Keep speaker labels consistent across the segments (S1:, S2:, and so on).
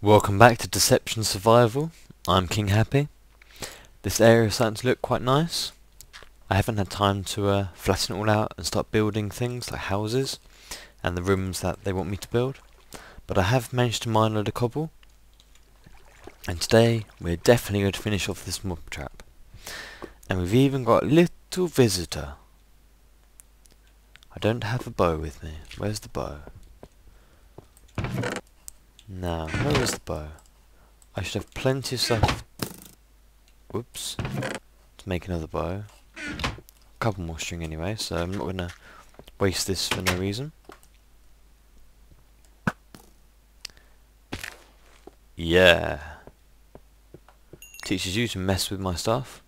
S1: Welcome back to Deception Survival. I'm King Happy. This area is starting to look quite nice. I haven't had time to flatten it all out and start building things like houses and the rooms that they want me to build. But I have managed to mine a load of cobble. And today we're definitely going to finish off this mob trap. And we've even got a little visitor. I don't have a bow with me. Where's the bow? Now, where is the bow? I should have plenty of stuff. Whoops. To make another bow. A couple more string anyway, so I'm not going to waste this for no reason. Yeah. Teaches you to mess with my stuff.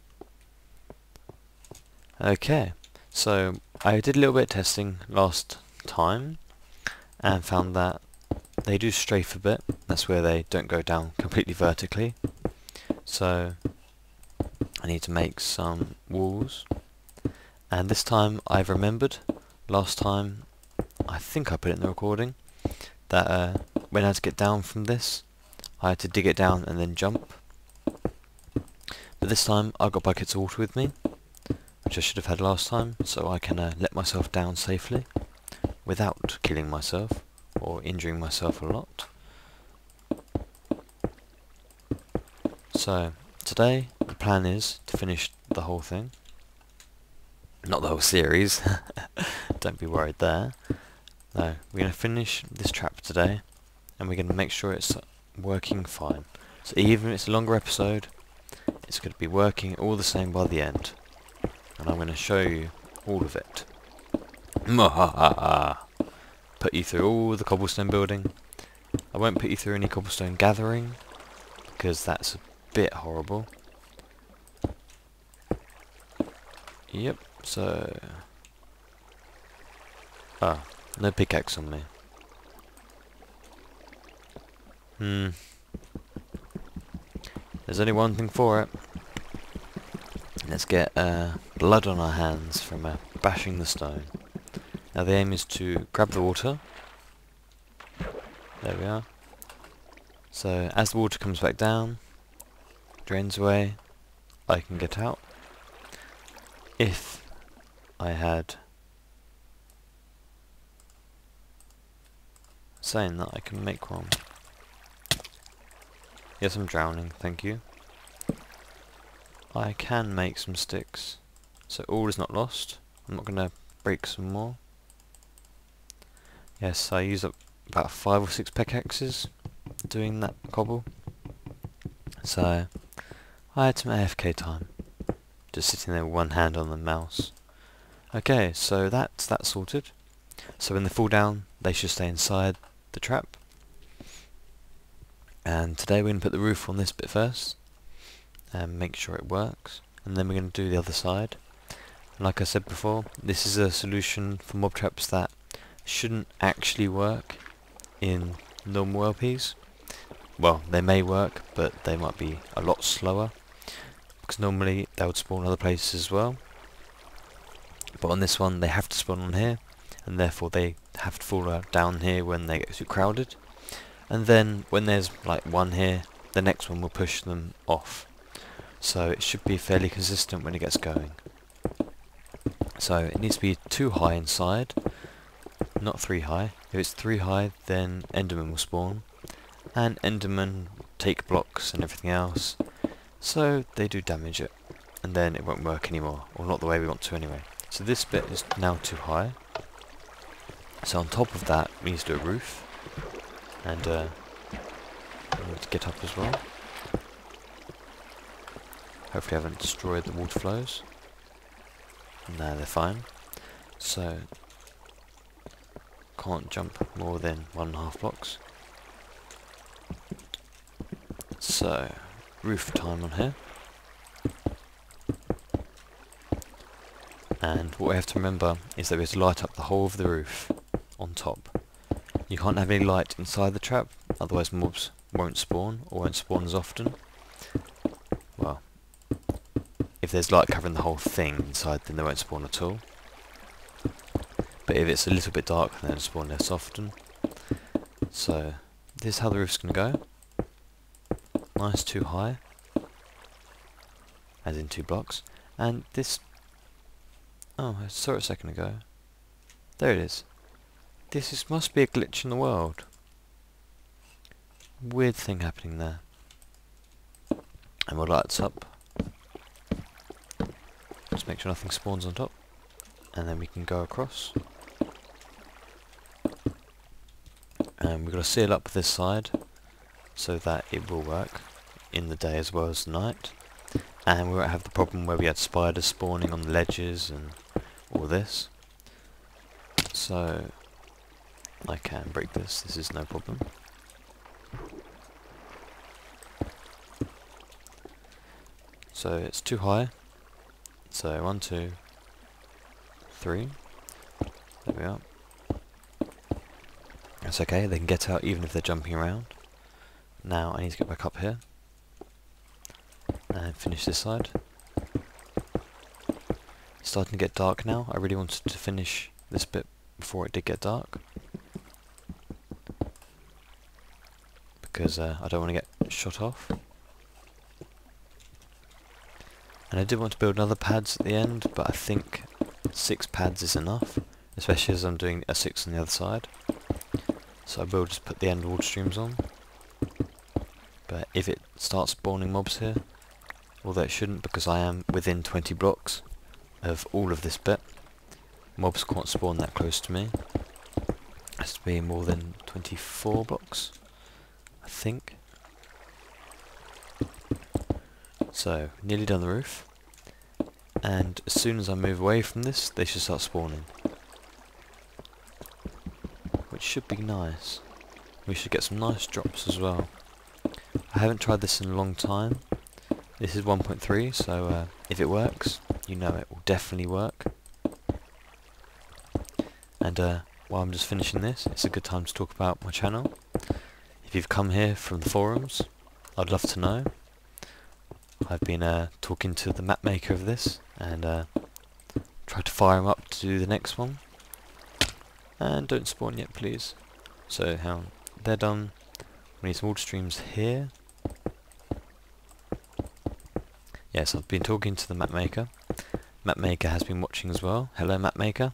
S1: Okay, so I did a little bit of testing last time and found that they do strafe a bit. That's where they don't go down completely vertically. So I need to make some walls. And this time I've remembered. Last time, I think I put it in the recording, that when I had to get down from this, I had to dig it down and then jump. But this time I've got buckets of water with me, which I should have had last time, so I can let myself down safely without killing myself or injuring myself a lot. So today the plan is to finish the whole thing. Not the whole series. Don't be worried there. No, we're going to finish this trap today and we're going to make sure it's working fine. So even if it's a longer episode, it's going to be working all the same by the end. And I'm going to show you all of it. Put you through all the cobblestone building. I won't put you through any cobblestone gathering, because that's a bit horrible. Yep, so... Ah, no pickaxe on me. There's only one thing for it. Let's get blood on our hands from bashing the stone. Now the aim is to grab the water. There we are. So as the water comes back down, drains away, I can get out. If I had... saying that I can make one. Yes, I'm drowning, thank you. I can make some sticks, so all is not lost. I'm not going to break some more. Yes, I used up about 5 or 6 pickaxes doing that cobble. So I had some AFK time, just sitting there with one hand on the mouse. Okay, so that's that sorted. So when they fall down, they should stay inside the trap. And today we're going to put the roof on this bit first and make sure it works, and then we're going to do the other side. And like I said before, this is a solution for mob traps that shouldn't actually work in normal LPs. Well, they may work, but they might be a lot slower, because normally they would spawn other places as well. But on this one they have to spawn on here, and therefore they have to fall down here when they get too crowded. And then when there's like one here, the next one will push them off. So it should be fairly consistent when it gets going. So it needs to be 2 high inside, not 3 high. If it's 3 high, then Enderman will spawn, and Enderman take blocks and everything else, so they do damage it, and then it won't work anymore, or not the way we want to anyway. So this bit is now too high. So on top of that, we need to do a roof, and we need to get up as well. Hopefully I haven't destroyed the water flows. No, they're fine. So, can't jump more than 1.5 blocks. So, roof time on here. And what we have to remember is that we have to light up the whole of the roof on top. You can't have any light inside the trap, otherwise mobs won't spawn, or won't spawn as often. Well, if there's light covering the whole thing inside, then they won't spawn at all. But if it's a little bit dark, then they'll spawn less often. So this is how the roof's going to go. nice 2 high, as in 2 blocks, and this, oh, I saw it a second ago, there it is. Must be a glitch in the world. Weird thing happening there. And we'll light this up. Just make sure nothing spawns on top. And then we can go across. And we've got to seal up this side so that it will work in the day as well as the night. And we won't have the problem where we had spiders spawning on the ledges and all this. So I can break this is no problem. So it's 2 high. So 1, 2, 3. There we are. That's okay, they can get out even if they're jumping around. Now I need to get back up here and finish this side. It's starting to get dark now. I really wanted to finish this bit before it did get dark, because I don't want to get shot off. And I did want to build another pads at the end, but I think 6 pads is enough, especially as I'm doing a 6 on the other side. So I will just put the end wall streams on. But if it starts spawning mobs here, although it shouldn't because I am within 20 blocks of all of this bit, mobs can't spawn that close to me. It has to be more than 24 blocks, I think. So, nearly done the roof, and as soon as I move away from this, they should start spawning, which should be nice. We should get some nice drops as well. I haven't tried this in a long time. This is 1.3, so if it works, you know it will definitely work. And while I'm just finishing this, it's a good time to talk about my channel. If you've come here from the forums, I'd love to know. I've been talking to the map maker of this, and tried to fire him up to do the next one. And don't spawn yet, please. So, hang on. They're done. We need some water streams here. Yes, I've been talking to the map maker. Map maker has been watching as well. Hello, map maker.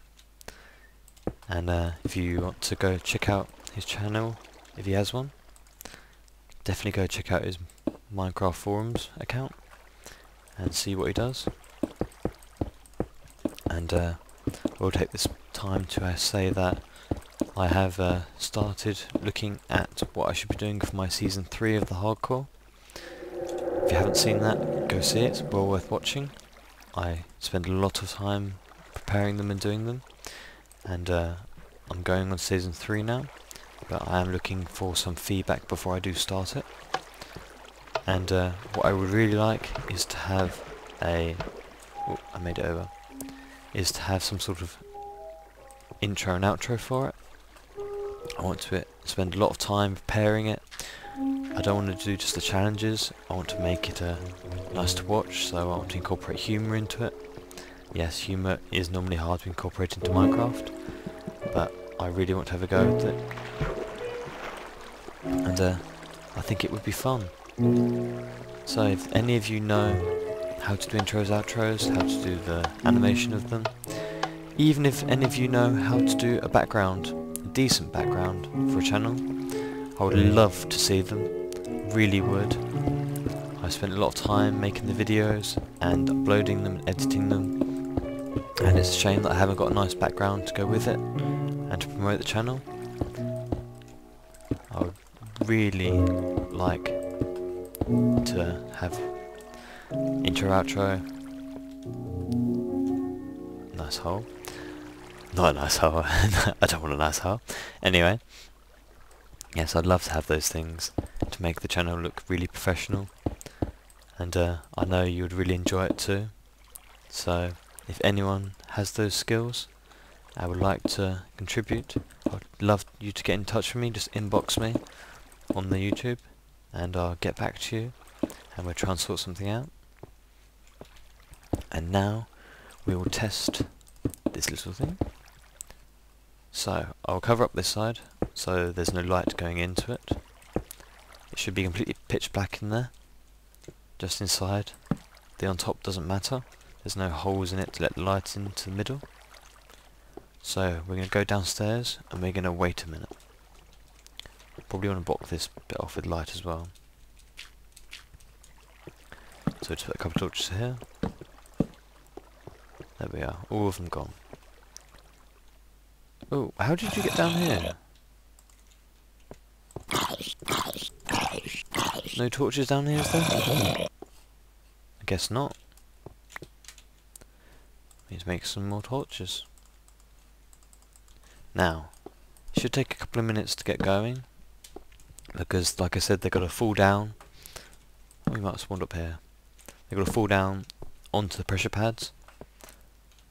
S1: And if you want to go check out his channel, if he has one, definitely go check out his Minecraft forums account and see what he does. And we'll take this time to say that I have started looking at what I should be doing for my season 3 of the hardcore. If you haven't seen that, go see it, it's well worth watching. I spend a lot of time preparing them and doing them, and I'm going on season 3 now, but I am looking for some feedback before I do start it. And what I would really like is to have a... oh, I made it over. Is to have some sort of intro and outro for it. I want to spend a lot of time preparing it. I don't want to do just the challenges. I want to make it nice to watch, so I want to incorporate humour into it. Yes, humour is normally hard to incorporate into Minecraft, but I really want to have a go at it. And I think it would be fun. So if any of you know how to do intros, outros, how to do the animation of them, even if any of you know how to do a background, a decent background for a channel, I would love to see them, really would. I spent a lot of time making the videos and uploading them and editing them, and it's a shame that I haven't got a nice background to go with it and to promote the channel. I would really like to have intro, outro, nice hole, not a nice hole, I don't want a nice hole, anyway, yes, I'd love to have those things to make the channel look really professional, and I know you would really enjoy it too. So if anyone has those skills, I would like to contribute. I'd love you to get in touch with me, just inbox me on the YouTube and I'll get back to you and we'll try and sort something out. And now we will test this little thing. So I'll cover up this side so there's no light going into it. It should be completely pitch black in there. just inside. The on top doesn't matter. There's no holes in it to let the light into the middle. So we're going to go downstairs and we're going to wait a minute. Probably want to block this bit off with light as well. So just put a couple of torches here. There we are, all of them gone. Oh, how did you get down here? No torches down here, is there? I guess not. Need to make some more torches. Now, it should take a couple of minutes to get going, because like I said, they've got to fall down. We might have spawned up here. They've got to fall down onto the pressure pads,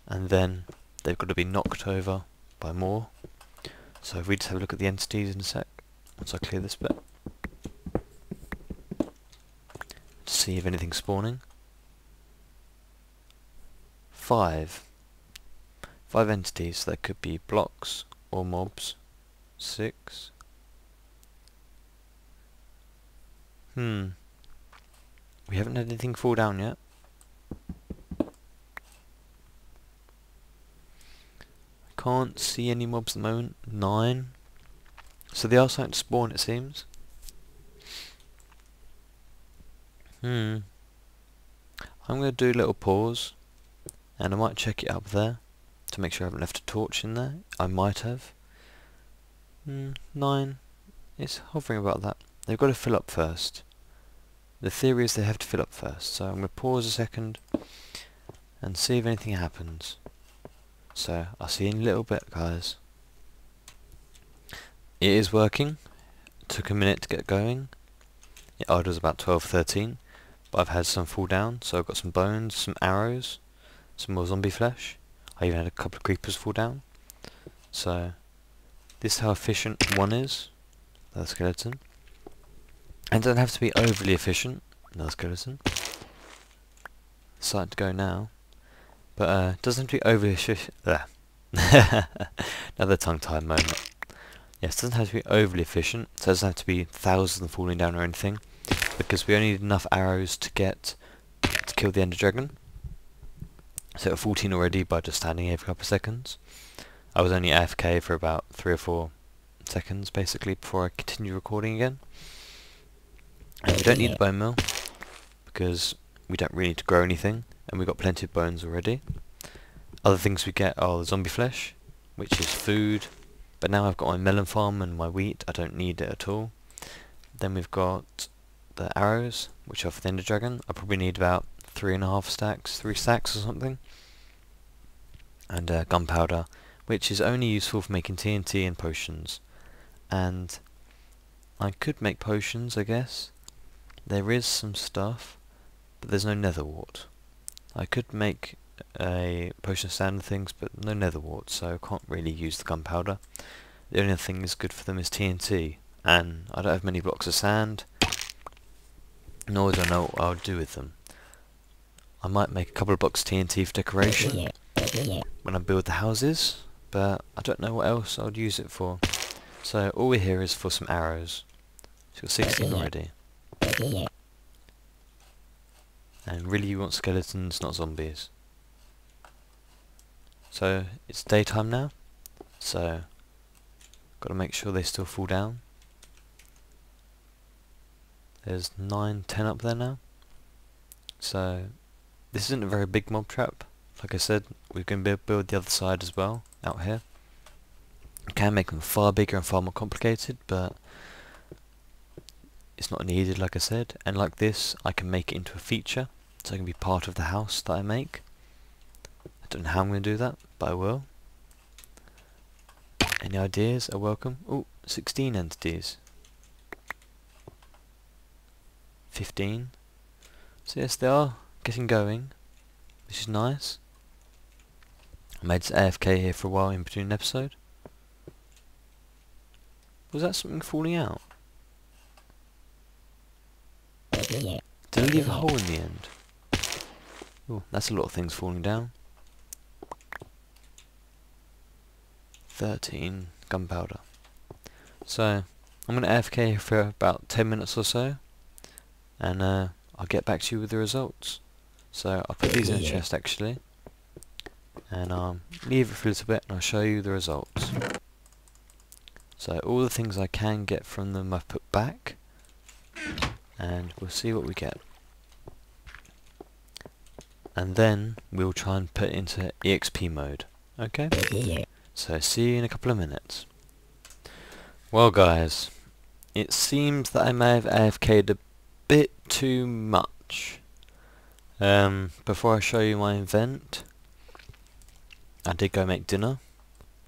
S1: and then they've got to be knocked over by more. So if we just have a look at the entities in a sec, once I clear this bit, to see if anything's spawning. 5 entities, so that could be blocks or mobs. 6. We haven't had anything fall down yet. Can't see any mobs at the moment. 9. So they are starting to spawn, it seems. I'm going to do a little pause, and I might check it up there to make sure I haven't left a torch in there. I might have. 9. It's hovering about that. They've got to fill up first. The theory is they have to fill up first. So I'm going to pause a second and see if anything happens. So I'll see you in a little bit, guys. It is working. It took a minute to get going. It idles about 12:13, but I've had some fall down. So I've got some bones, some arrows, some more zombie flesh. I even had a couple of creepers fall down. So this is how efficient one is. Another skeleton. And it doesn't have to be overly efficient. Another skeleton. It's starting to go now. But it doesn't have to be overly efficient. Another tongue-tied moment. Yes, it doesn't have to be overly efficient. So it doesn't have to be thousands falling down or anything. Because we only need enough arrows to kill the Ender Dragon. So at 14 already by just standing here for a couple of seconds. I was only AFK for about 3 or 4 seconds basically before I continue recording again. And we don't need the bone meal because we don't really need to grow anything, and we've got plenty of bones already. Other things we get are the zombie flesh, which is food, but now I've got my melon farm and my wheat, I don't need it at all. Then we've got the arrows, which are for the Ender Dragon. I probably need about 3.5 stacks, 3 stacks or something. And gunpowder, which is only useful for making TNT and potions. And I could make potions, I guess. There is some stuff, but there's no nether wart. I could make a potion of sand and things, but no nether wart, so I can't really use the gunpowder. The only thing that's good for them is TNT, and I don't have many blocks of sand, nor do I know what I'll do with them. I might make a couple of blocks of TNT for decoration when I build the houses, but I don't know what else I would use it for. So all we're here is for some arrows. So we've got 16 already. And really you want skeletons, not zombies. So it's daytime now, so got to make sure they still fall down. There's 9, 10 up there now. So this isn't a very big mob trap. Like I said, we're going to build the other side as well, out here. You can make them far bigger and far more complicated, but it's not needed, like I said. And like this, I can make it into a feature, so it can be part of the house that I make. I don't know how I'm going to do that, but I will. Any ideas are welcome. Oh, 16 entities. 15. So yes, they are getting going, which is nice. I made AFK here for a while in between an episode. Was that something falling out? Did I leave a hole in the end? Oh, that's a lot of things falling down. 13 gunpowder. So I'm going to AFK for about 10 minutes or so, and I'll get back to you with the results. So I'll put these in a chest actually, and I'll leave it for a little bit and I'll show you the results. So all the things I can get from them I've put back, and we'll see what we get. And then we'll try and put it into EXP mode. Okay? So see you in a couple of minutes. Well guys, it seems that I may have AFK'd a bit too much. Before I show you my event, I did go make dinner.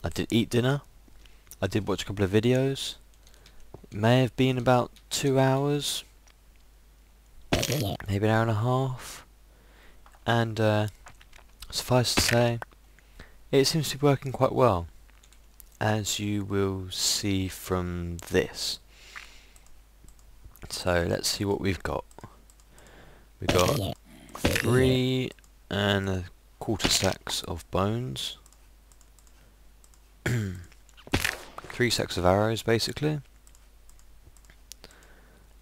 S1: I did eat dinner. I did watch a couple of videos. It may have been about 2 hours, maybe an hour and a half. And suffice to say, it seems to be working quite well, as you will see from this. So let's see what we've got. We've got 3 1/4 stacks of bones, 3 stacks of arrows basically,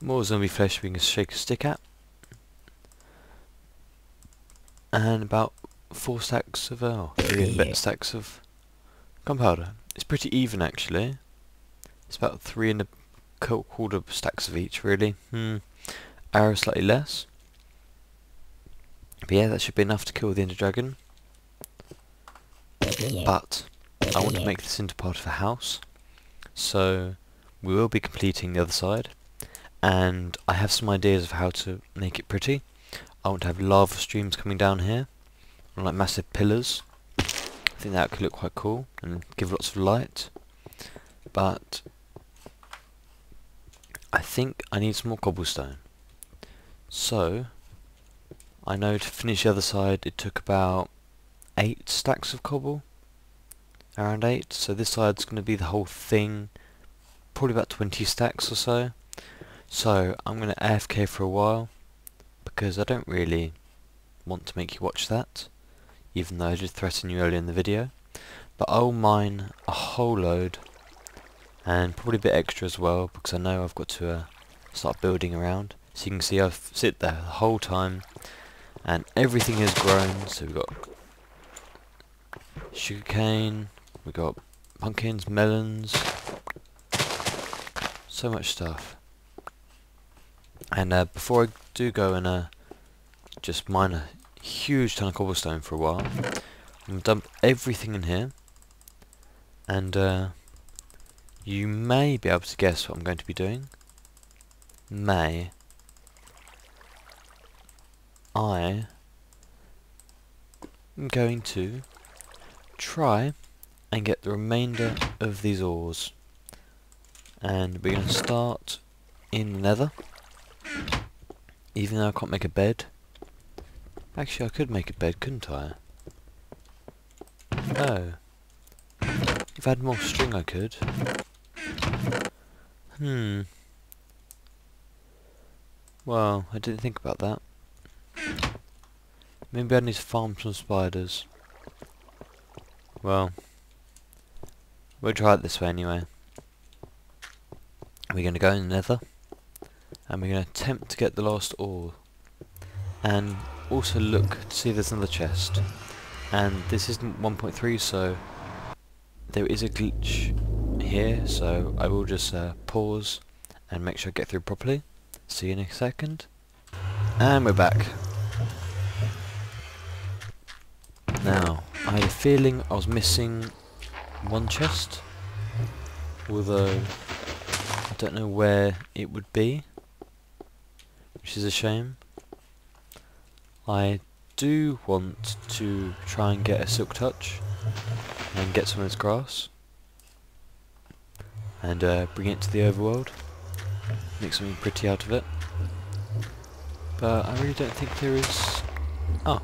S1: more zombie flesh we can shake a stick at, and about 4 stacks of 3 and a bit stacks of gunpowder. It's pretty even actually. It's about 3 and a quarter stacks of each really. Arrows slightly less. But yeah, that should be enough to kill the Ender Dragon. But I want to make this into part of a house, so we will be completing the other side, and I have some ideas of how to make it pretty. I want to have lava streams coming down here, on like massive pillars. I think that could look quite cool and give lots of light. But I think I need some more cobblestone. So I know to finish the other side it took about 8 stacks of cobble. Around 8. So this side's going to be the whole thing. Probably about 20 stacks or so. So I'm going to AFK for a while, because I don't really want to make you watch that, even though I did threaten you earlier in the video. But I'll mine a whole load, and probably a bit extra as well, because I know I've got to start building around. So you can see I've sit there the whole time, and everything has grown. So we've got sugarcane, we've got pumpkins, melons, so much stuff. And before I do go and just mine a huge ton of cobblestone for a while, I'm going to dump everything in here, and you may be able to guess what I'm going to be doing. I am going to try and get the remainder of these ores, and we're going to start in the Nether. Even though I can't make a bed. Actually I could make a bed, couldn't I? Oh, if I had more string I could. Well, I didn't think about that. Maybe I need to farm some spiders. Well, we'll try it this way anyway. We're going to go in the Nether, and we're going to attempt to get the last ore, and also look to see if there's another chest. And this isn't 1.3, so there is a glitch here, so I will just pause and make sure I get through properly. See you in a second. And we're back. Now, I had a feeling I was missing one chest, although I don't know where it would be, which is a shame. I do want to try and get a silk touch and get some of this grass and bring it to the overworld, make something pretty out of it, but I really don't think there is. Oh,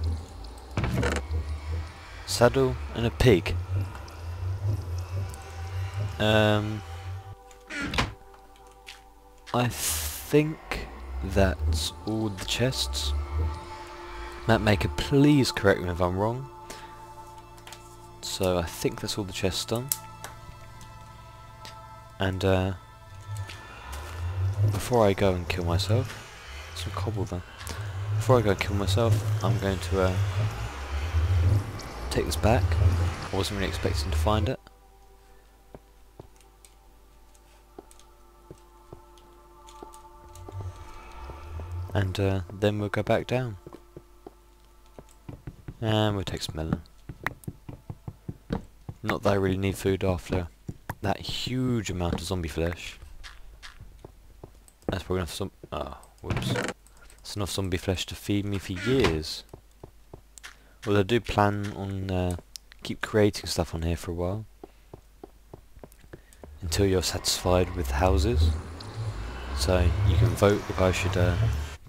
S1: saddle and a pig. I think that's all the chests. Mapmaker, please correct me if I'm wrong. So I think that's all the chests done. And before I go and kill myself, some cobble though. Before I go kill myself, I'm going to take this back. I wasn't really expecting to find it. And then we'll go back down. And we'll take some melon. Not that I really need food after that huge amount of zombie flesh. That's probably enough whoops. That's enough zombie flesh to feed me for years. Well, I do plan on keep creating stuff on here for a while. Until you're satisfied with houses. So you can vote if I should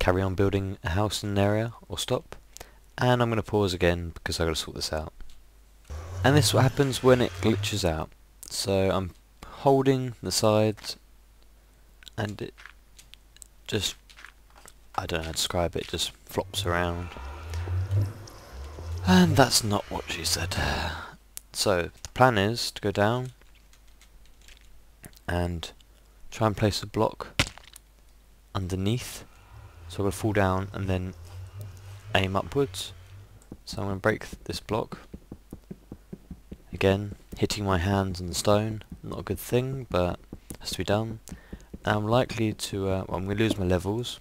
S1: carry on building a house in an area or stop. And I'm going to pause again because I've got to sort this out. And this is what happens when it glitches out. So I'm holding the sides and it just, I don't know how to describe it, it just flops around. And that's not what she said. So the plan is to go down and try and place a block underneath. So I'm going to fall down and then aim upwards. So I'm going to break this block. Again, hitting my hands on the stone, not a good thing, but has to be done. And I'm likely to, well, I'm going to lose my levels,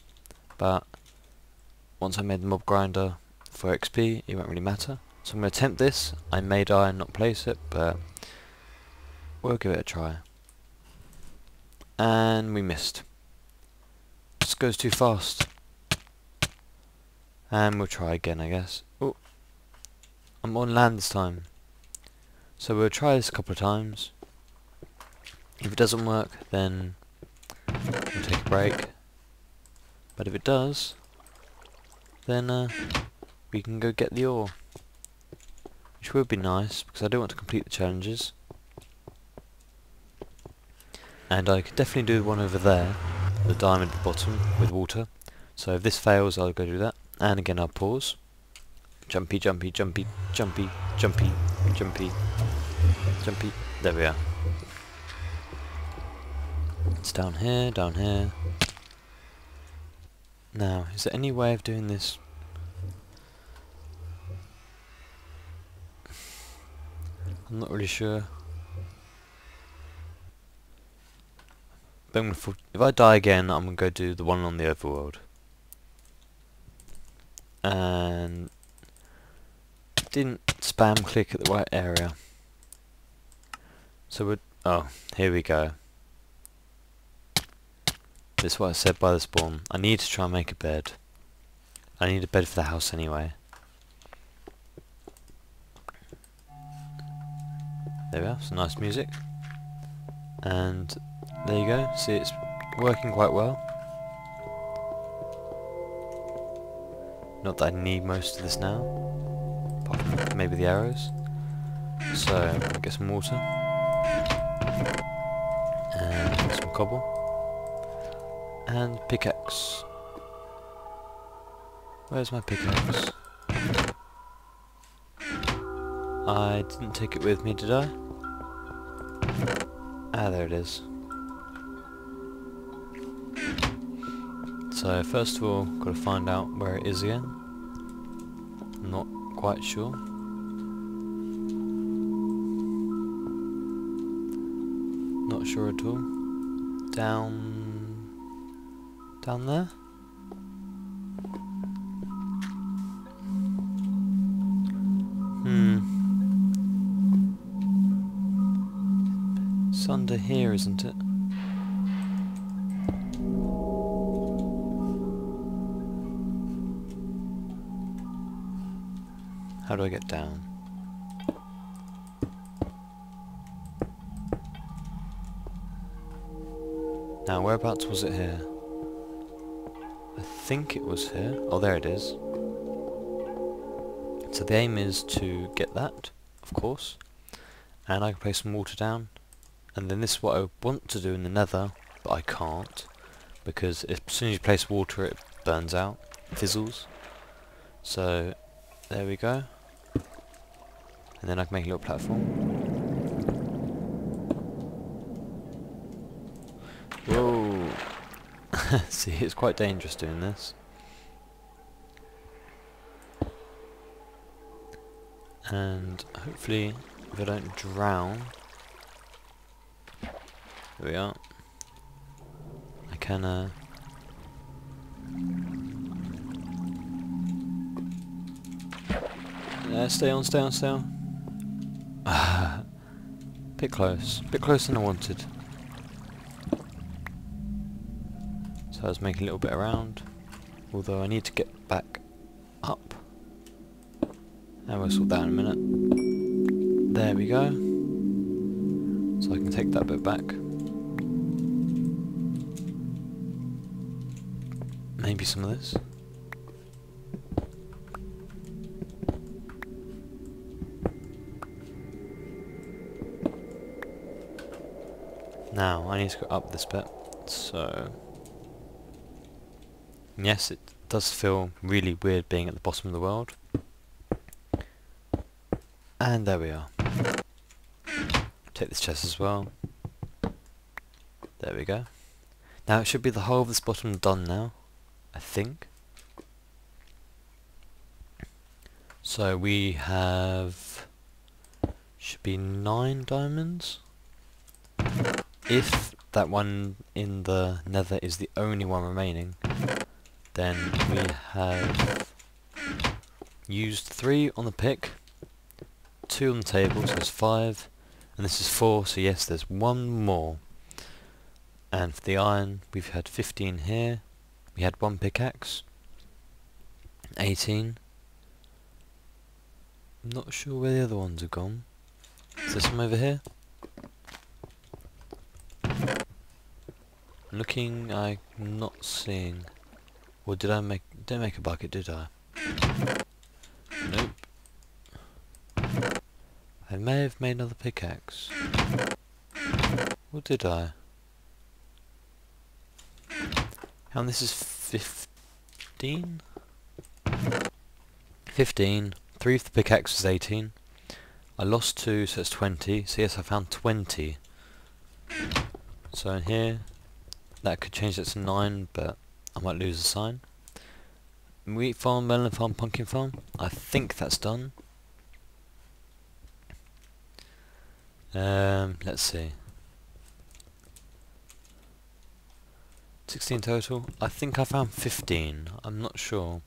S1: but once I made the mob grinder for XP, it won't really matter. So I'm going to attempt this. I may die and not place it, but we'll give it a try. And we missed. This goes too fast. And we'll try again, I guess. Oh, I'm on land this time. So we'll try this a couple of times. If it doesn't work, then we'll take a break. But if it does, then we can go get the ore. Which would be nice, because I do want to complete the challenges. And I could definitely do the one over there, the diamond at the bottom, with water. So if this fails, I'll go do that. And again, I'll pause. Jumpy, jumpy, jumpy, jumpy, jumpy, jumpy, jumpy. There we are. It's down here, down here. Now, is there any way of doing this? I'm not really sure. But I'm gonna if I die again, I'm gonna go do the one on the overworld. And didn't spam click at the right area. So oh, here we go. This is what I said by the spawn. I need to try and make a bed. I need a bed for the house anyway. There we are, some nice music. And there you go, see it's working quite well. Not that I need most of this now, apart from maybe the arrows. So, I'll get some water. And some cobble. And pickaxe. Where's my pickaxe? I didn't take it with me, did I? Ah, there it is. So first of all, got to find out where it is again. I'm not quite sure. Not sure at all. Down there? It's under here, isn't it? How do I get down? Now, whereabouts was it here? I think it was here. Oh, there it is. So the aim is to get that, of course. And I can place some water down. And then this is what I want to do in the Nether, but I can't. Because as soon as you place water, it burns out, fizzles. So, there we go. And then I can make a little platform. Whoa! See, it's quite dangerous doing this. And hopefully, if I don't drown, there we are. I can stay on, stay on, stay on. Bit closer than I wanted. So I was making a little bit around, although I need to get back up. And we'll sort that in a minute. There we go. So I can take that bit back. Maybe some of this. Now I need to go up this bit. So yes, it does feel really weird being at the bottom of the world. And there we are. Take this chest as well. There we go. Now it should be the whole of this bottom done now, I think. So we have, should be 9 diamonds. If that one in the Nether is the only one remaining, then we have used 3 on the pick, 2 on the table, so there's 5, and this is 4, so yes, there's 1 more. And for the iron, we've had 15 here. We had 1 pickaxe, 18. I'm not sure where the other ones have gone. Is there some over here? Looking, I'm not seeing. Or did I make? Didn't make a bucket, did I? Nope. I may have made another pickaxe. Or did I? And this is 15? 15. 3 for the pickaxe is 18. I lost 2, so it's 20. So yes, I found 20. So in here, that could change that to 9, but I might lose a sign. Wheat farm, melon farm, pumpkin farm. I think that's done. Let's see. 16 total. I think I found 15. I'm not sure.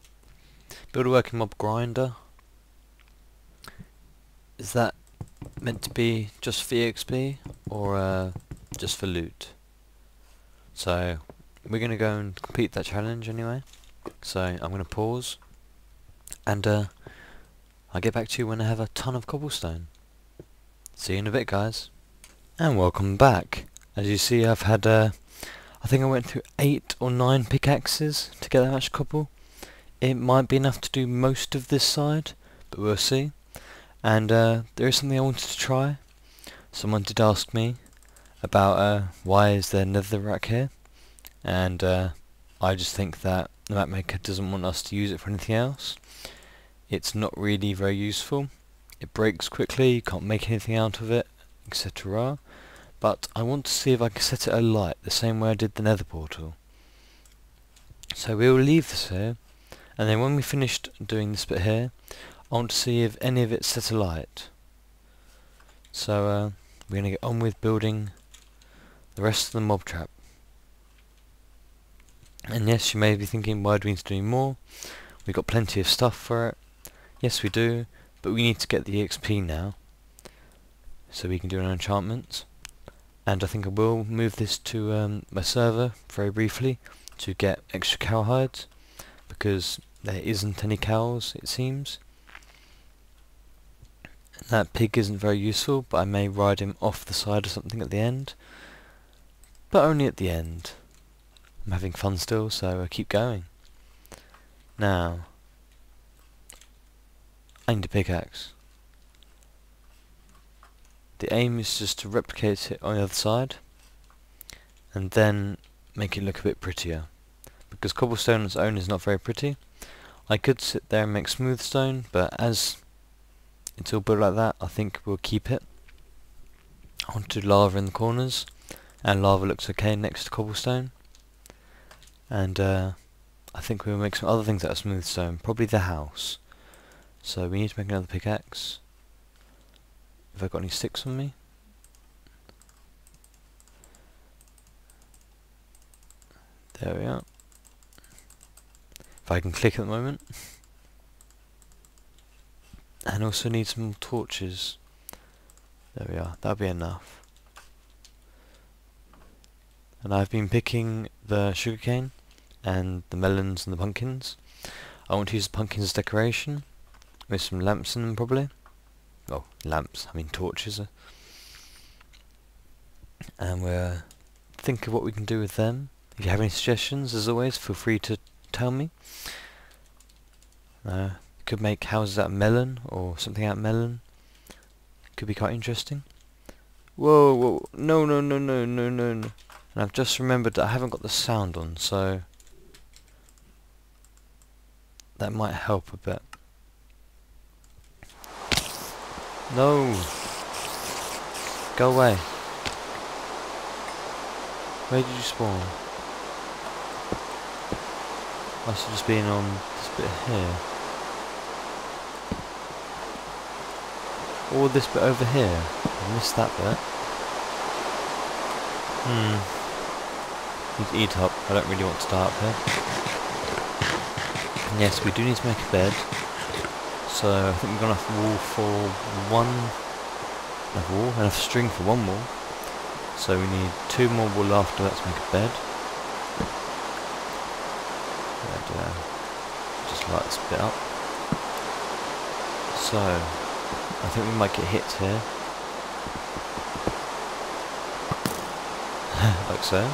S1: Build a working mob grinder. Is that meant to be just for EXP or just for loot? So we're going to go and complete that challenge anyway. So I'm going to pause and I'll get back to you when I have a ton of cobblestone. See you in a bit, guys. And welcome back. As you see, I've had I think I went through 8 or 9 pickaxes to get that much cobble. It might be enough to do most of this side, but we'll see. And there is something I wanted to try. Someone did ask me about why is there netherrack here, and I just think that the map maker doesn't want us to use it for anything else. It's not really very useful. It breaks quickly, you can't make anything out of it, etc. But I want to see if I can set it alight the same way I did the nether portal. So we will leave this here, and then when we finished doing this bit here, I want to see if any of it's set alight. So we're going to get on with building the rest of the mob trap. And yes, you may be thinking, why do we need to do more? We've got plenty of stuff for it. Yes, we do, but we need to get the EXP now, so we can do an enchantment. And I think I will move this to my server very briefly to get extra cow hides, because there isn't any cows, it seems. That pig isn't very useful, but I may ride him off the side or something at the end. But only at the end. I'm having fun still, so I keep going. Now, I need a pickaxe. The aim is just to replicate it on the other side, and then make it look a bit prettier. Because cobblestone on its own is not very pretty. I could sit there and make smooth stone, but as it's all built like that, I think we'll keep it. I want to do lava in the corners, and lava looks okay next to cobblestone. And I think we'll make some other things out of smooth stone, probably the house. So we need to make another pickaxe. Have I got any sticks on me? There we are. If I can click at the moment. And also need some torches. There we are, that'll be enough. And I've been picking the sugarcane and the melons and the pumpkins. I want to use the pumpkins as decoration with some lamps in them probably. Oh, lamps, I mean torches. And we'll think of what we can do with them. If you have any suggestions, as always, feel free to tell me. Could make houses out of melon or something out of melon. Could be quite interesting. Whoa, whoa, no, no, no, no, no, no, no. And I've just remembered that I haven't got the sound on, so that might help a bit. No! Go away. Where did you spawn? Must have just been on this bit here. Or this bit over here. I missed that bit. Need to eat up. I don't really want to die up here. And yes, we do need to make a bed. So I think we've got enough wool for enough string for one wall. So we need 2 more wool after that to make a bed. Just light this bit up. So I think we might get hit here. Like so.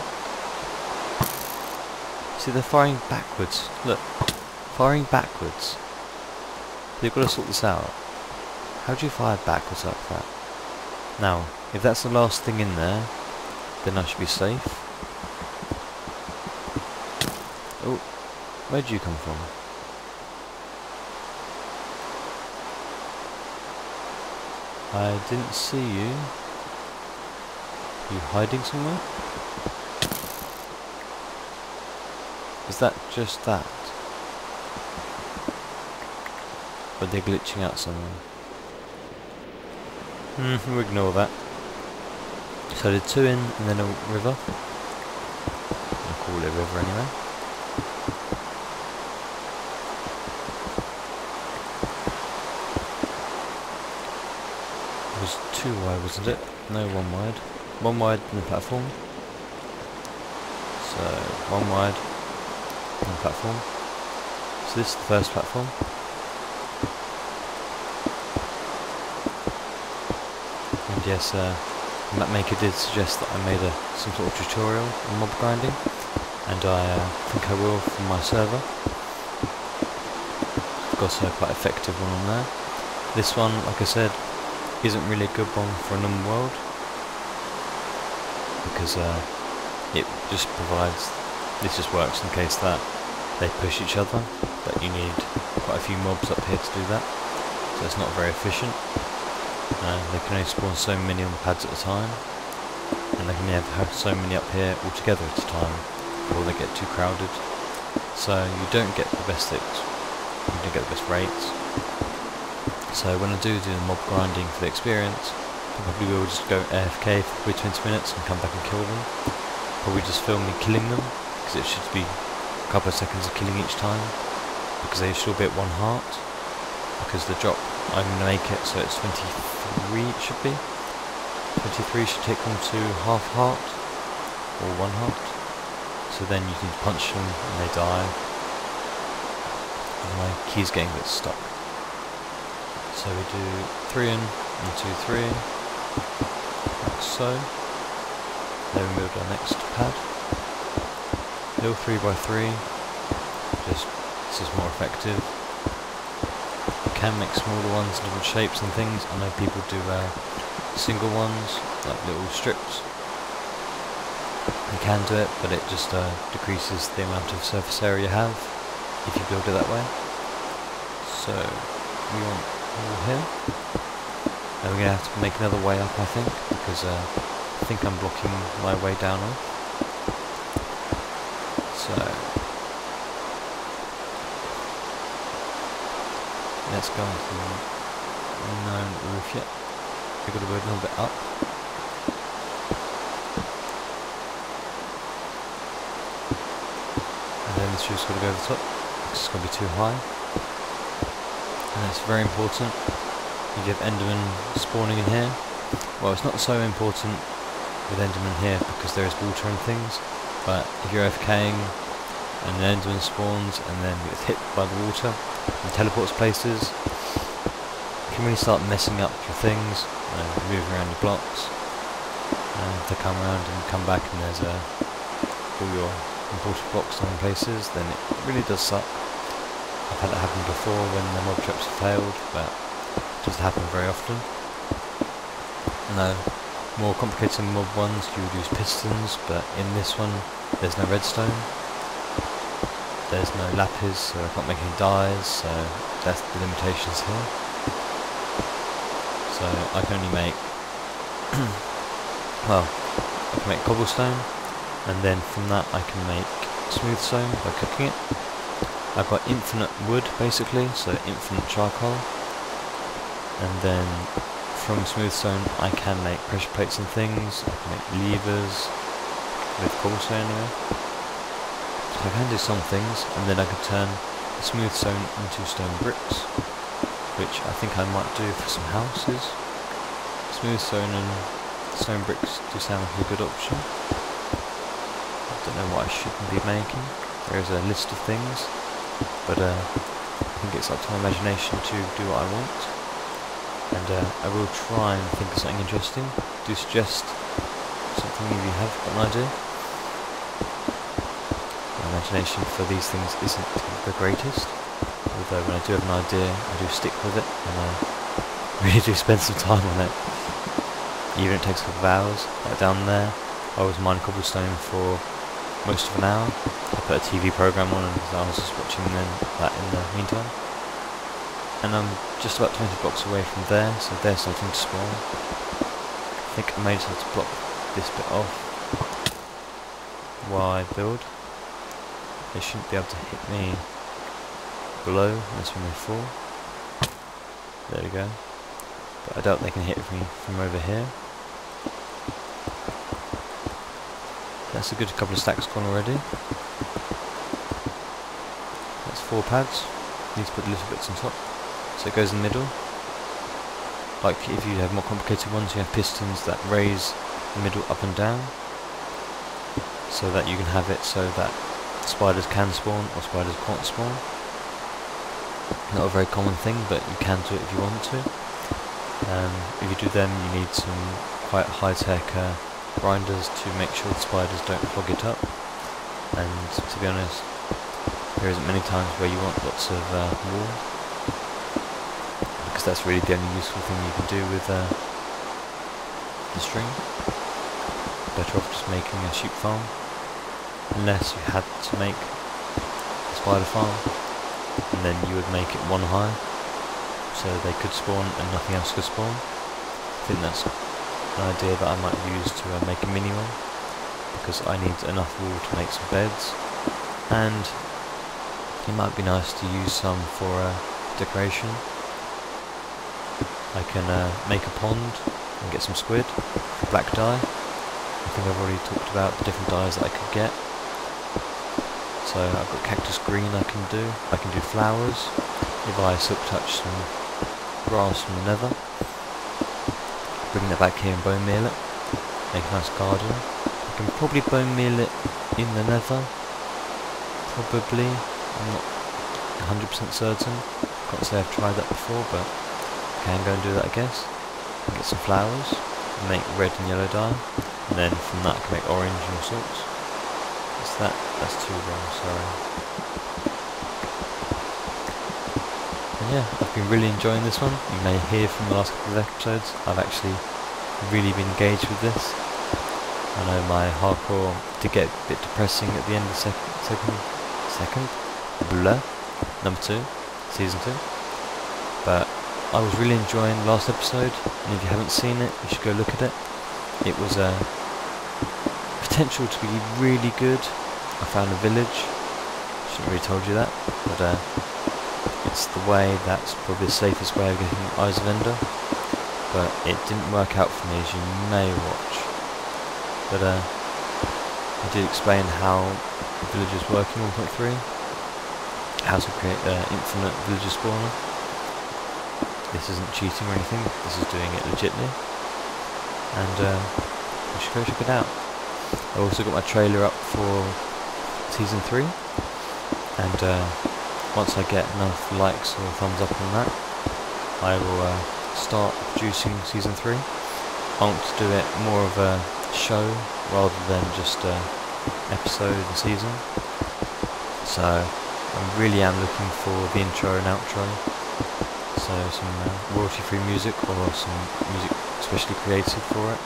S1: See, they're firing backwards. Look, firing backwards. You've got to sort this out. How do you fire backwards like that? Now, if that's the last thing in there, then I should be safe. Oh, where'd you come from? I didn't see you. Are you hiding somewhere? Is that just that? Or are they glitching out somewhere? We'll ignore that. So I did 2 in and then a river. I'll call it a river anyway. It was 2 wide, wasn't it? No, 1 wide. 1 wide in the platform. So 1 wide in the platform. So this is the first platform. And yes, Mapmaker did suggest that I made some sort of tutorial on mob grinding, and I think I will for my server. I've got a quite effective one on there. This one, like I said, isn't really a good one for a normal world, because it just provides, this just works in case that they push each other, but you need quite a few mobs up here to do that, so it's not very efficient. They can only spawn so many on the pads at a time, and they can have so many up here all together at a time before they get too crowded. So you don't get the best hits, you don't get the best rates. So when I do the mob grinding for the experience, I probably will just go AFK for probably 20 minutes and come back and kill them. Probably just film me killing them, because it should be a couple of seconds of killing each time, because they should all be at 1 heart. Because the drop, I'm going to make it so it's 23 it should be. 23 should take them to half heart, or 1 heart. So then you need to punch them and they die. And my key's getting a bit stuck. So we do 3 in, 1, 2, 3, like so. Then we move to our next pad. Hill 3 by 3. Just, this is more effective. Can make smaller ones, different shapes and things. I know people do single ones, like little strips. You can do it, but it just decreases the amount of surface area you have if you build it that way. So we want all here. Now we're going to have to make another way up, I think, because I think I'm blocking my way down off. So let's go on to no roof yet. We've got to go a little bit up. And then this roof's got to go over the top, because it's going to be too high. And it's very important. You have Enderman spawning in here. Well, it's not so important with Enderman here because there is water and things, but if you're AFKing and an Enderman spawns and then gets hit by the water and teleports places, you can really start messing up your things, moving around your blocks. If they come around and come back and there's all your important blocks in places, then it really does suck. I've had it happen before when the mob traps have failed, but it doesn't happen very often. No, more complicated mob ones you would use pistons, but in this one there's no redstone, there's no lapis, so I can't make any dyes, so that's the limitations here. So I can only make well, I can make cobblestone, and then from that I can make smooth stone by cooking it. I've got infinite wood basically, so infinite charcoal, and then from smooth stone I can make pressure plates and things. I can make levers with cobblestone anyway. So I can do some things, and then I can turn the smooth stone into stone bricks, which I think I might do for some houses. Smooth stone and stone bricks do sound like a good option. I don't know what I shouldn't be making. There is a list of things, but I think it's up to my imagination to do what I want. And I will try and think of something interesting. Do suggest something if you have got an idea. My imagination for these things isn't the greatest, although when I do have an idea I do stick with it, and I really do spend some time on it. Even if it takes a couple of hours. Like down there, I was mining cobblestone for most of an hour. I put a TV program on and I was just watching that in the meantime. And I'm just about 20 blocks away from there, so they're starting to spawn. I think I may just have to block this bit off while I build. They shouldn't be able to hit me below unless when they fall. There we go. But I doubt they can hit me from over here. That's a good couple of stacks gone already. That's 4 pads. Need to put little bits on top. So it goes in the middle. Like if you have more complicated ones, you have pistons that raise the middle up and down, so that you can have it so that spiders can spawn or spiders can't spawn. Not a very common thing, but you can do it if you want to. If you do them, you need some quite high-tech grinders to make sure the spiders don't clog it up. And to be honest, there isn't many times where you want lots of wool, because that's really the only useful thing you can do with the string. Better off just making a sheep farm, unless you had to make a spider farm, and then you would make it 1 high, so they could spawn and nothing else could spawn. I think that's an idea that I might use to make a mini one, because I need enough wool to make some beds, and it might be nice to use some for decoration. I can make a pond and get some squid, black dye. I think I've already talked about the different dyes that I could get. So I've got cactus green I can do. I can do flowers if I silk touch some grass from the Nether. Bring that back here and bone meal it. Make a nice garden. I can probably bone meal it in the Nether. Probably. I'm not 100% certain. Can't say I've tried that before, but I can go and do that, I guess. And get some flowers. And make red and yellow dye. And then from that I can make orange and all sorts. What's that? That's too wrong, sorry. And yeah, I've been really enjoying this one. You may hear from the last couple of episodes, I've actually really been engaged with this. I know my hardcore did get a bit depressing at the end of number 2, season 2. But I was really enjoying the last episode, and if you haven't seen it, you should go look at it. It was potential to be really good. I found a village. Shouldn't have really told you that, but it it's the way that's probably the safest way of getting Eyes of Ender, but it didn't work out for me, as you may watch. But I did explain how villagers work in 1.3, how to create an infinite villager spawner. This isn't cheating or anything, this is doing it legitly, and you should go check it out. I also got my trailer up for Season 3, and once I get enough likes or thumbs up on that, I will start producing Season 3. I want to do it more of a show rather than just episode and season. So I really am looking for the intro and outro. So some royalty-free music or some music specially created for it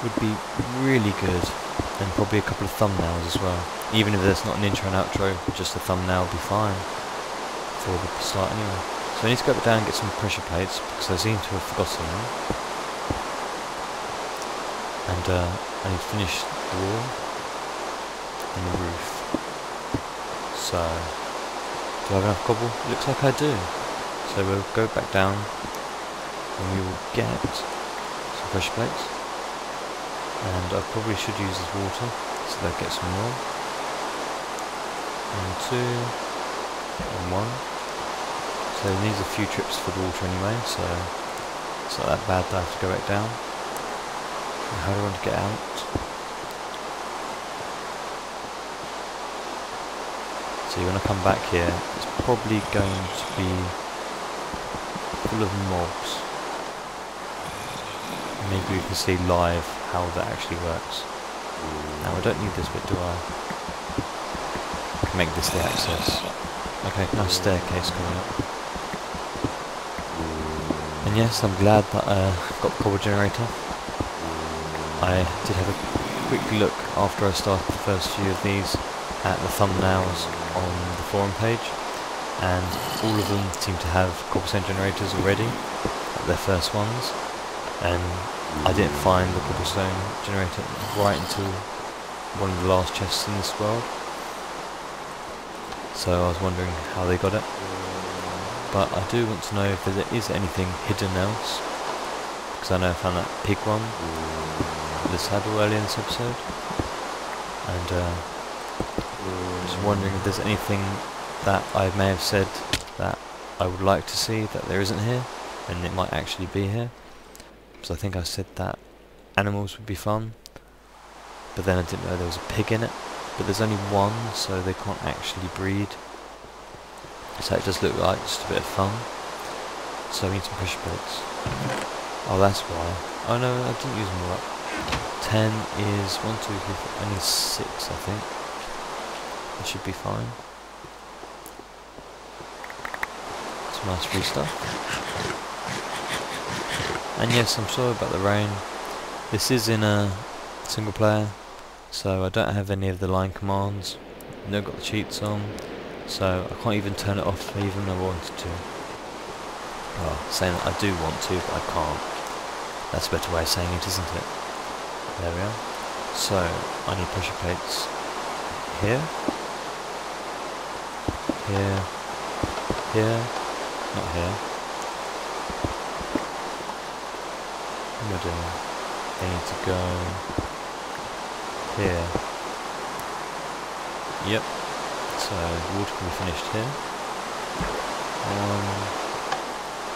S1: would be really good, and probably a couple of thumbnails as well. Even if there's not an intro and outro, just a thumbnail will be fine for the start anyway. So I need to go down and get some pressure plates because I seem to have forgotten them. And I need to finish the wall and the roof. So, do I have enough cobble? Looks like I do. So we'll go back down and we will get some pressure plates. And I probably should use this water so that I get some more. And 2, and 1. So it needs a few trips for the water anyway, so it's not that bad that I have to go back down. And how do I want to get out? See, when I come back here, it's probably going to be full of mobs. Maybe we can see live how that actually works. Now I don't need this bit, do I? I can make this the access. Okay, nice staircase coming up. And yes, I'm glad that I've got the cobble generator. I did have a quick look after I started the first few of these at the thumbnails on the forum page, and all of them seem to have cobblestone generators already, like their first ones. And I didn't find the cobblestone generator right until one of the last chests in this world, so I was wondering how they got it. But I do want to know if there is anything hidden else, because I know I found that pig one, the saddle earlier in this episode, and just wondering if there's anything that I may have said that I would like to see that there isn't here, and it might actually be here. So I think I said that animals would be fun, but then I didn't know there was a pig in it. But there's only one, so they can't actually breed. So it does look like just a bit of fun. So we need some pressure plates. Oh, that's why. Oh no, I didn't use them all up. 10 is 1, 2, 3, 4, only 6, I think. That should be fine. Some nice free stuff. And yes, I'm sorry about the rain. This is in a single player, so I don't have any of the line commands. I've not got the cheats on, so I can't even turn it off even if I wanted to. Well, saying that I do want to, but I can't. That's a better way of saying it, isn't it? There we are. So, I need pressure plates here, here, here, not here. What am I doing? They need to go here. Yep. So the water can be finished here. 1,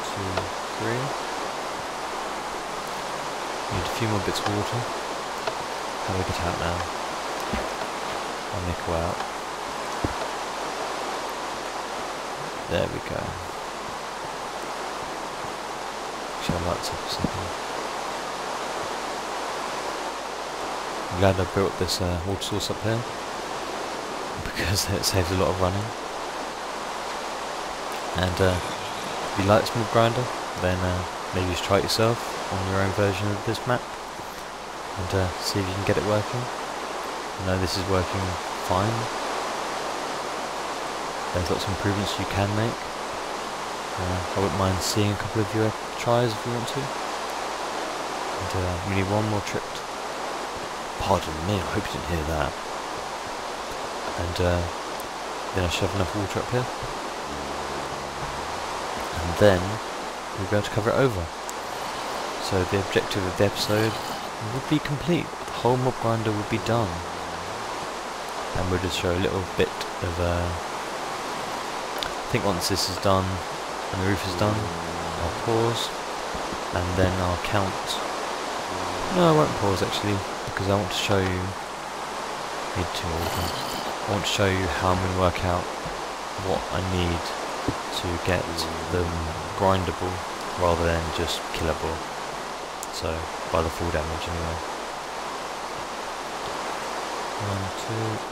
S1: 2, 3. Need a few more bits of water. How do I get out now? I'll make a way out. There we go. Actually, I'll light up a second. I'm glad I built this water source up here, because it saves a lot of running. And if you like this mob grinder, then maybe just try it yourself on your own version of this map, and see if you can get it working. I know this is working fine. There's lots of improvements you can make. I wouldn't mind seeing a couple of your tries if you want to. And we need one more trip. Pardon me, I hope you didn't hear that. And then I should have enough water up here. and then we'll be able to cover it over. So the objective of the episode would be complete. The whole mob grinder would be done. And we'll just show a little bit of I think once this is done and the roof is done, I'll pause and then I'll count. No, I won't pause actually, because I want to show you I want to show you how I'm going to work out what I need to get them grindable rather than just killable. So by the full damage anyway. 1, 2.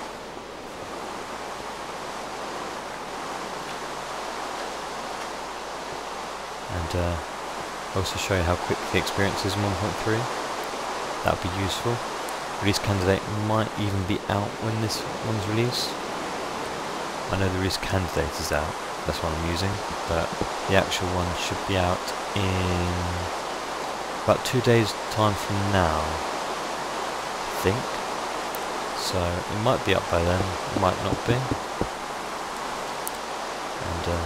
S1: And also show you how quick the experience is in 1.3. That would be useful. Release candidate might even be out when this one's released. I know the release candidate is out, that's what I'm using, but the actual one should be out in about 2 days time from now, I think. So it might be up by then, it might not be. And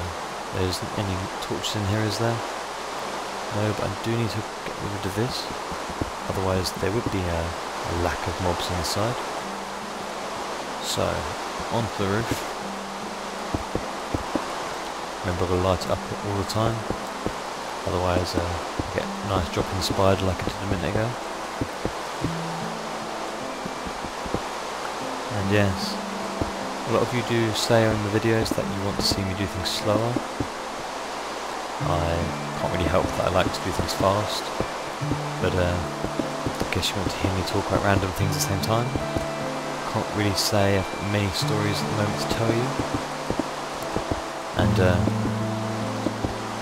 S1: there isn't any torches in here, is there? No, but I do need to get rid of this, otherwise there would be a lack of mobs inside. So, onto the roof. Remember, I've got to light it up all the time, otherwise I get a nice drop in spider like I did a minute ago. And yes, a lot of you do say in the videos that you want to see me do things slower. I can't really help that I like to do things fast, but I guess you want to hear me talk about random things at the same time. Can't really say I've got many stories at the moment to tell you, and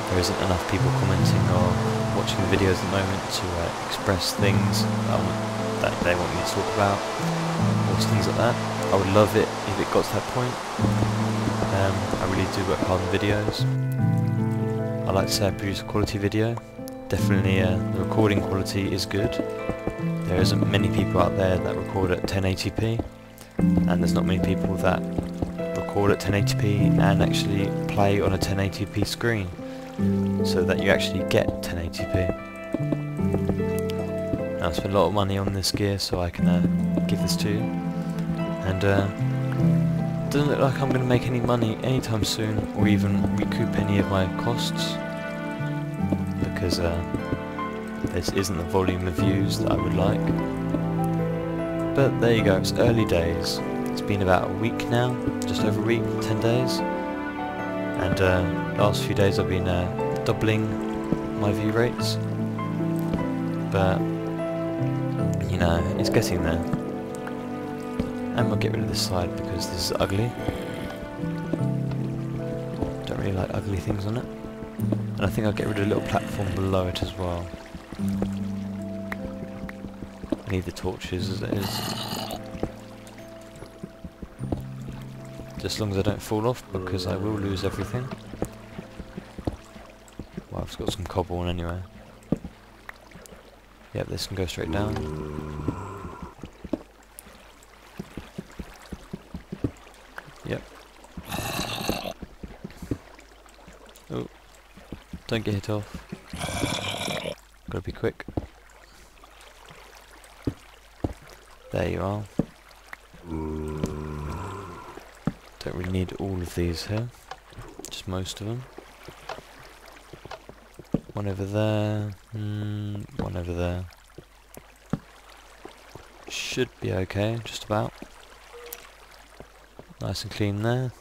S1: there isn't enough people commenting or watching the videos at the moment to express things that they want me to talk about, or things like that. I would love it if it got to that point. I really do work hard on videos. I like to say I produce a quality video. Definitely the recording quality is good. There isn't many people out there that record at 1080p, and there's not many people that record at 1080p and actually play on a 1080p screen, so that you actually get 1080p. Now I spent a lot of money on this gear so I can give this to you, and it doesn't look like I'm going to make any money anytime soon, or even recoup any of my costs, because this isn't the volume of views that I would like. But there you go, it's early days. It's been about a week now, just over a week, 10 days. And last few days I've been doubling my view rates. But, you know, it's getting there. And we'll get rid of this side because this is ugly. Don't really like ugly things on it. And I think I'll get rid of a little platform below it as well. I need the torches as it is. Just as long as I don't fall off, because I will lose everything. Well, I've got some cobble on anyway. Yep, this can go straight down. Yep. Oh, don't get hit off. Gotta be quick. There you are. Don't really need all of these here, just most of them. One over there, one over there. Should be okay, just about. Nice and clean there.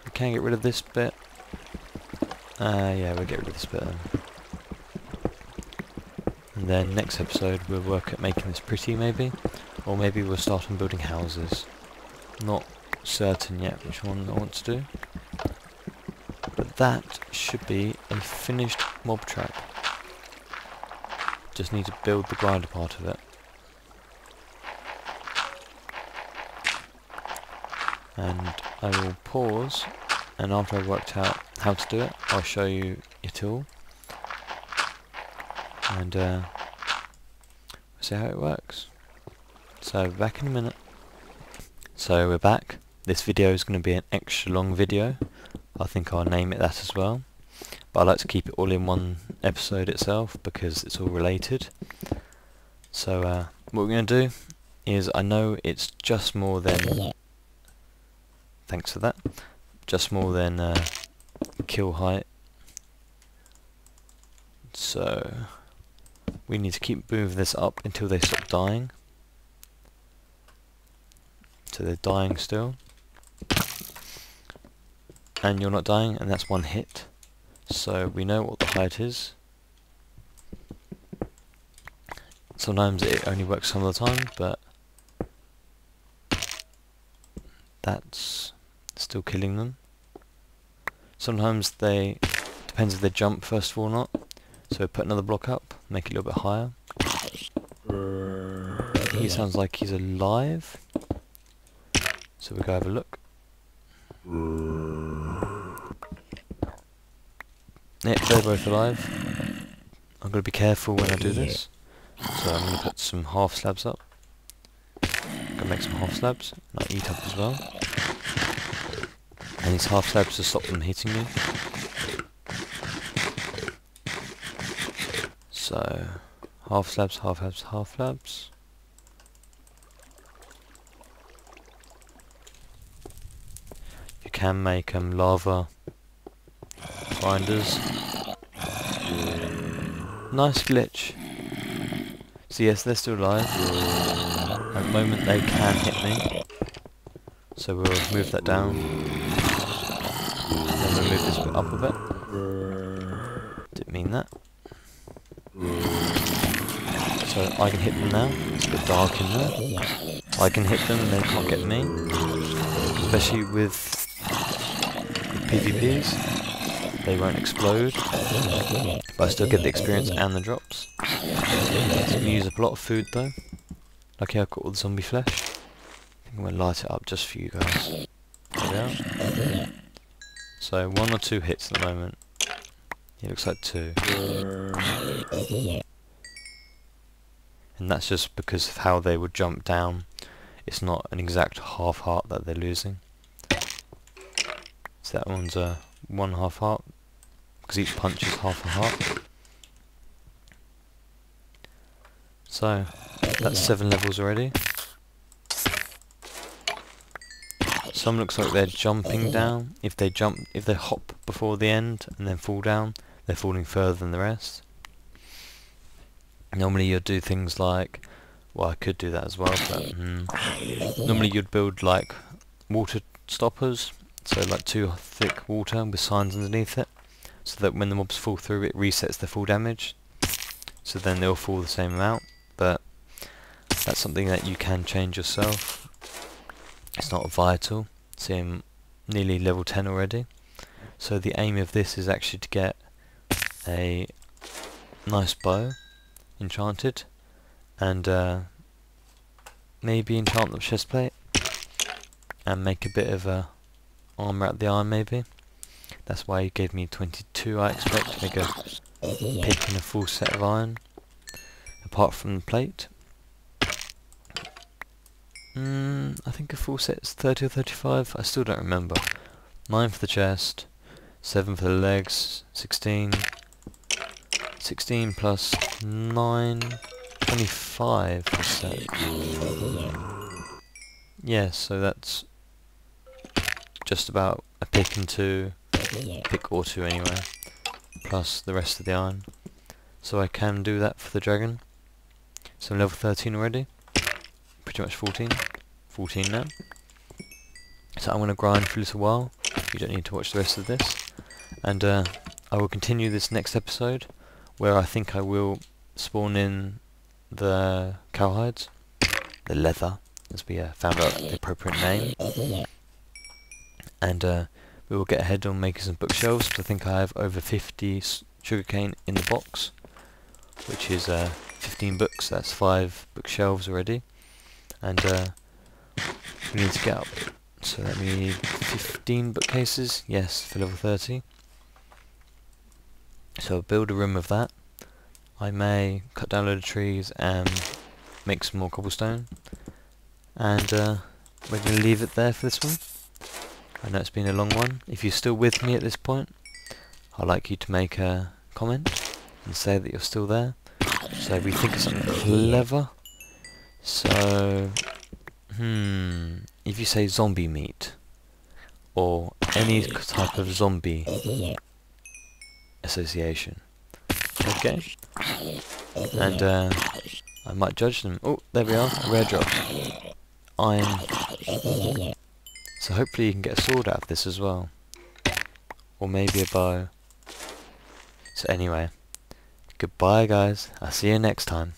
S1: We can get rid of this bit. Yeah, we'll get rid of this bit then. And then next episode we'll work at making this pretty maybe, or maybe we'll start on building houses. Not certain yet which one I want to do, but that should be a finished mob trap. Just need to build the grinder part of it. And I will pause, and after I've worked out how to do it, I'll show you it all. And see how it works. So back in a minute. So we're back. This video is going to be an extra long video. I think I'll name it that as well. but I like to keep it all in one episode itself because it's all related. So what we're going to do is, I know it's just more than, thanks for that, just more than kill height. So we need to keep moving this up until they stop dying. So they're dying still. And you're not dying, and that's one hit. So we know what the height is. Sometimes it only works some of the time, but that's still killing them. Sometimes they, depends if they jump first of all or not. So put another block up, make it a little bit higher. He sounds like he's alive. So we'll go have a look. Yeah, they're both alive. I'm going to be careful when I do this. So I'm going to put some half slabs up. I'm going to make some half slabs. And I eat up as well. And these half slabs to stop them hitting me. So half slabs, half slabs, half slabs. You can make lava grinders. Nice glitch. So yes, they're still alive. At the moment they can hit me. So we'll move that down. Then we'll move this bit up a bit. Didn't mean that. So I can hit them now. It's a bit dark in there. I can hit them and they can't get me. Especially with PvPs. They won't explode. But I still get the experience and the drops. It's going to use up a lot of food though. Lucky I've got all the zombie flesh. I think I'm going to light it up just for you guys. There we are. So 1 or 2 hits at the moment. It looks like 2. And that's just because of how they would jump down. It's not an exact half heart that they're losing. So that one's a 1 half heart, because each punch is half a heart. So that's 7 levels already. Some looks like they're jumping down. If they hop before the end and then fall down, they're falling further than the rest. Normally you'd do things like, well, I could do that as well, but normally you'd build like water stoppers, so like 2 thick water with signs underneath it, so that when the mobs fall through it resets their full damage, so then they'll fall the same amount. But that's something that you can change yourself. It's not vital. See, I'm nearly level 10 already, so the aim of this is actually to get a nice bow enchanted, and maybe enchant the chestplate and make a bit of a armor out of the iron maybe. That's why he gave me 22, I expect, to make a pick and a full set of iron, apart from the plate. I think a full set is 30 or 35, I still don't remember. 9 for the chest, 7 for the legs, 16 plus 9, 25 for the set. Yeah, so that's just about a pick and 2, pick or 2 anyway, plus the rest of the iron. So I can do that for the dragon. So I'm level 13 already, pretty much 14 now. So I'm going to grind for a little while. You don't need to watch the rest of this. And I will continue this next episode, where I think I will spawn in the cowhides, the leather, as we found out the appropriate name. And we will get ahead on making some bookshelves, because I think I have over 50 sugarcane in the box, which is 15 books. That's 5 bookshelves already. And we need to get up, so that we need 15 bookcases, yes, for level 30. So I'll build a room of that. I may cut down a load of trees and make some more cobblestone. And we're going to leave it there for this one. I know it's been a long one. If you're still with me at this point, I'd like you to make a comment and say that you're still there. So we think of something clever. So, if you say zombie meat, or any type of zombie association, okay? And I might judge them. Oh, there we are, a rare drop. Iron. So hopefully you can get a sword out of this as well. Or maybe a bow. So anyway, goodbye guys, I'll see you next time.